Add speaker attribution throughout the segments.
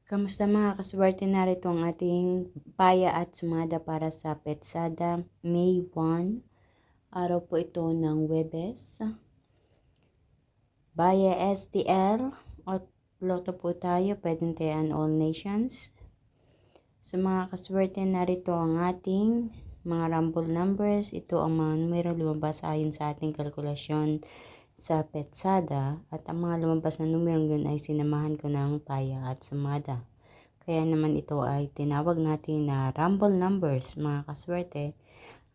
Speaker 1: Kamusta mga kaswerte, narito ang ating paya at sumada para sa Petsada May 1. Araw po ito ng Webes. Baya STL at Loto po tayo, pwedeng tayaan all nations. Sa mga kaswerte, narito ang ating mga rumble numbers. Ito ang mga numero lumabas ayon sa ating kalkulasyon sa Petsada. At ang mga lumabas na numero yun ay sinamahan ko ng paya at sumada. Kaya naman ito ay tinawag natin na rumble numbers, mga kaswerte.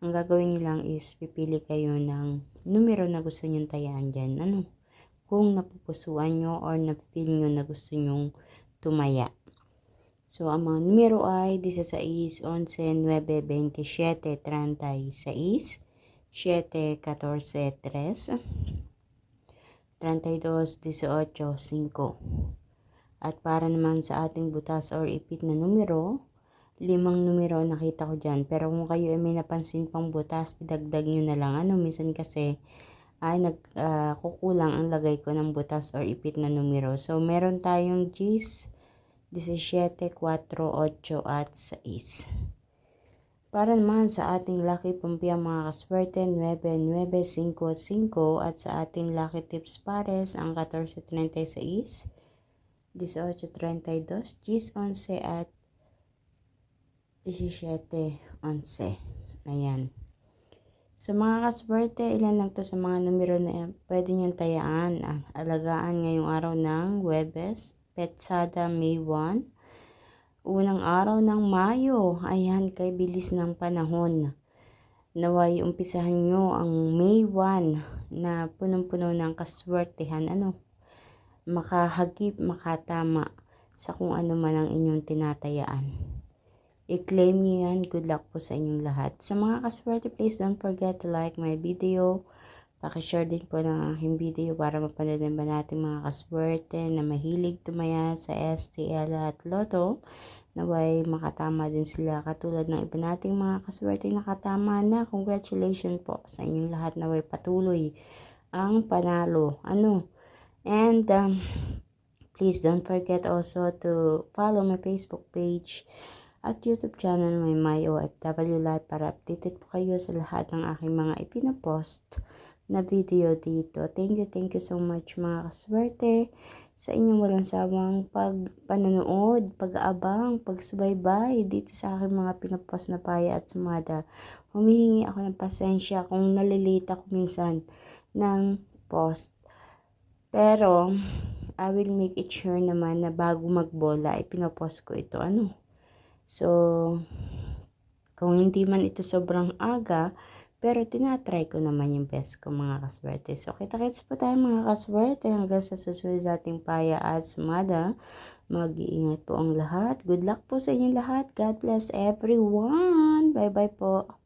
Speaker 1: Ang gagawin nyo lang is pipili kayo ng numero na gusto nyong tayaan dyan. Kung napupusuan nyo or napipil nyo na gusto nyong tumaya. So, ang mga numero ay 16, 11, 9, 27, 36, 7, 14, 3, 32, 18, 5. At para naman sa ating butas or ipit na numero, 5 numero nakita ko dyan. Pero kung kayo ay may napansin pang butas, idagdag nyo na lang. Minsan kasi ay kukulang ang lagay ko ng butas or ipit na numero. So, meron tayong 10, 17, 4, 8 at 6. Para naman sa ating lucky pumpia mga kaswerte, 9, 9, 5, 5 at sa ating lucky tips pares, ang 14, 36, 18, 32, 10, 11 at 17, 11. Ayan. Sa mga kaswerte, ilan lang to sa mga numero na pwede nyo tayaan. Alagaan ngayong araw ng Webes, Petsada May 1. Unang araw ng Mayo. Ayan, kay bilis ng panahon. Naway umpisahan nyo ang May 1 na punong-puno ng kaswertehan. Makahagip, makatama sa kung ano man ang inyong tinatayaan. I-claim nyo yan. Good luck po sa inyong lahat. Sa mga kaswerte, please don't forget to like my video. Pakishare din po ng aking video para mapanood ba natin mga kaswerte na mahilig tumaya sa STL at Lotto. Naway makatama din sila katulad ng iba nating mga kaswerte nakatama na. Congratulations po sa inyong lahat. Naway patuloy ang panalo. And please don't forget also to follow my Facebook page at YouTube channel, my OFW Live, para updated po kayo sa lahat ng aking mga ipinapost na video dito. Thank you so much mga kaswerte sa inyong walang sawang pagpanonood, pag-aabang, pagsubaybay dito sa aking mga pinapost na paya at sumada. Humihingi ako ng pasensya kung nalilate ako minsan ng post. Pero, I will make it sure naman na bago magbola, ipinopost ko ito. So, kung hindi man ito sobrang aga, pero tinatry ko naman yung best ko mga kaswerte. So, kita-kits po tayo mga kaswerte hanggang sa susunod nating paya at sumada. Mag-iingat po ang lahat. Good luck po sa inyong lahat. God bless everyone. Bye-bye po.